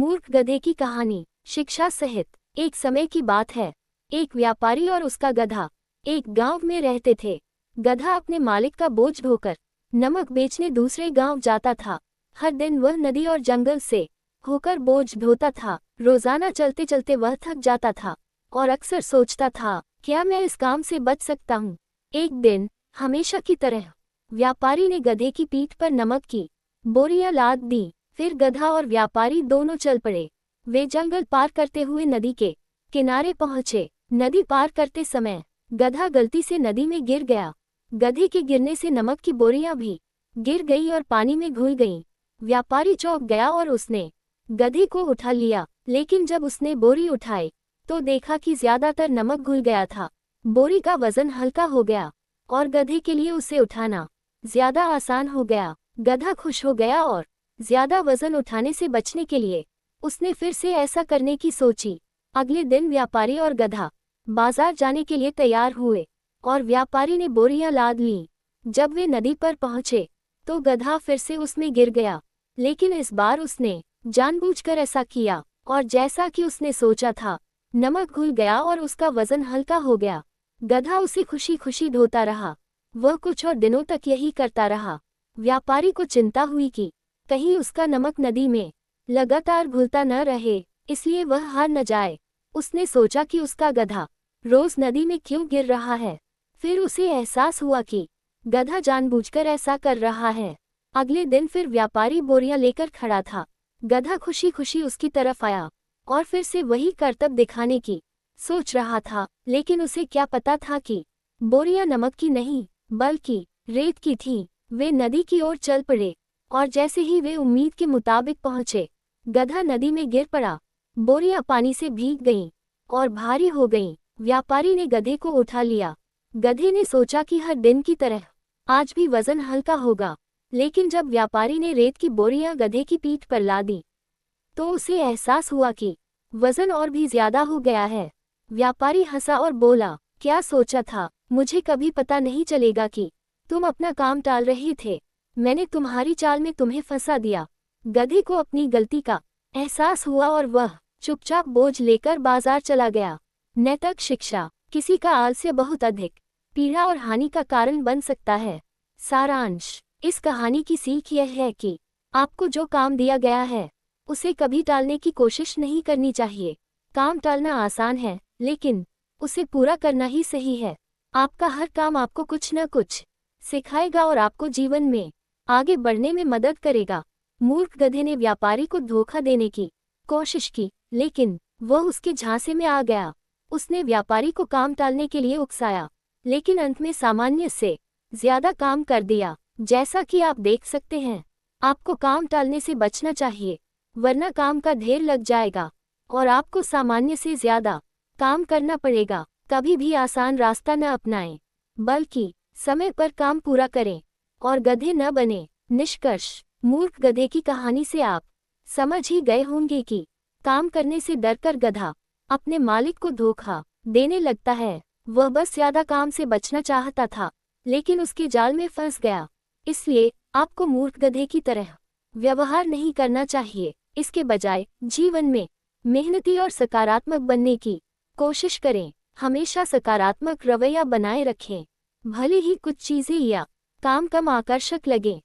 मूर्ख गधे की कहानी शिक्षा सहित। एक समय की बात है, एक व्यापारी और उसका गधा एक गांव में रहते थे। गधा अपने मालिक का बोझ ढोकर नमक बेचने दूसरे गांव जाता था। हर दिन वह नदी और जंगल से होकर बोझ ढोता था। रोजाना चलते चलते वह थक जाता था और अक्सर सोचता था, क्या मैं इस काम से बच सकता हूँ। एक दिन हमेशा की तरह व्यापारी ने गधे की पीठ पर नमक की बोरियां लाद दी। फिर गधा और व्यापारी दोनों चल पड़े। वे जंगल पार करते हुए नदी के किनारे पहुंचे। नदी पार करते समय गधा गलती से नदी में गिर गया। गधे के गिरने से नमक की बोरियां भी गिर गई और पानी में घुल गईं। व्यापारी चौंक गया और उसने गधे को उठा लिया, लेकिन जब उसने बोरी उठाई तो देखा कि ज्यादातर नमक घुल गया था। बोरी का वजन हल्का हो गया और गधे के लिए उसे उठाना ज्यादा आसान हो गया। गधा खुश हो गया और ज्यादा वजन उठाने से बचने के लिए उसने फिर से ऐसा करने की सोची। अगले दिन व्यापारी और गधा बाजार जाने के लिए तैयार हुए और व्यापारी ने बोरियां लाद लीं। जब वे नदी पर पहुंचे तो गधा फिर से उसमें गिर गया, लेकिन इस बार उसने जानबूझकर ऐसा किया और जैसा कि उसने सोचा था, नमक घुल गया और उसका वजन हल्का हो गया। गधा उसे खुशी खुशी ढोता रहा। वह कुछ और दिनों तक यही करता रहा। व्यापारी को चिंता हुई कि कहीं उसका नमक नदी में लगातार घुलता न रहे, इसलिए वह हार न जाए। उसने सोचा कि उसका गधा रोज नदी में क्यों गिर रहा है। फिर उसे एहसास हुआ कि गधा जानबूझकर ऐसा कर रहा है। अगले दिन फिर व्यापारी बोरियां लेकर खड़ा था। गधा खुशी खुशी उसकी तरफ आया और फिर से वही करतब दिखाने की सोच रहा था, लेकिन उसे क्या पता था कि बोरियां नमक की नहीं बल्कि रेत की थीं। वे नदी की ओर चल पड़े और जैसे ही वे उम्मीद के मुताबिक पहुंचे, गधा नदी में गिर पड़ा। बोरियां पानी से भीग गईं और भारी हो गईं। व्यापारी ने गधे को उठा लिया। गधे ने सोचा कि हर दिन की तरह आज भी वजन हल्का होगा, लेकिन जब व्यापारी ने रेत की बोरियां गधे की पीठ पर ला दी तो उसे एहसास हुआ कि वजन और भी ज्यादा हो गया है। व्यापारी हंसा और बोला, क्या सोचा था, मुझे कभी पता नहीं चलेगा कि तुम अपना काम टाल रहे थे। मैंने तुम्हारी चाल में तुम्हें फंसा दिया। गधे को अपनी गलती का एहसास हुआ और वह चुपचाप बोझ लेकर बाजार चला गया। नैतिक शिक्षा। किसी का आलस्य बहुत अधिक पीड़ा और हानि का कारण बन सकता है। सारांश। इस कहानी की सीख यह है कि आपको जो काम दिया गया है उसे कभी टालने की कोशिश नहीं करनी चाहिए। काम टालना आसान है, लेकिन उसे पूरा करना ही सही है। आपका हर काम आपको कुछ न कुछ सिखाएगा और आपको जीवन में आगे बढ़ने में मदद करेगा। मूर्ख गधे ने व्यापारी को धोखा देने की कोशिश की, लेकिन वह उसके झांसे में आ गया। उसने व्यापारी को काम टालने के लिए उकसाया, लेकिन अंत में सामान्य से ज्यादा काम कर दिया। जैसा कि आप देख सकते हैं, आपको काम टालने से बचना चाहिए, वरना काम का ढेर लग जाएगा और आपको सामान्य से ज्यादा काम करना पड़ेगा। कभी भी आसान रास्ता न अपनाएं, बल्कि समय पर काम पूरा करें और गधे न बने। निष्कर्ष। मूर्ख गधे की कहानी से आप समझ ही गए होंगे कि काम करने से डरकर गधा अपने मालिक को धोखा देने लगता है। वह बस ज्यादा काम से बचना चाहता था, लेकिन उसके जाल में फंस गया। इसलिए आपको मूर्ख गधे की तरह व्यवहार नहीं करना चाहिए। इसके बजाय जीवन में मेहनती और सकारात्मक बनने की कोशिश करें। हमेशा सकारात्मक रवैया बनाए रखें, भले ही कुछ चीजें या काम कम आकर्षक लगें।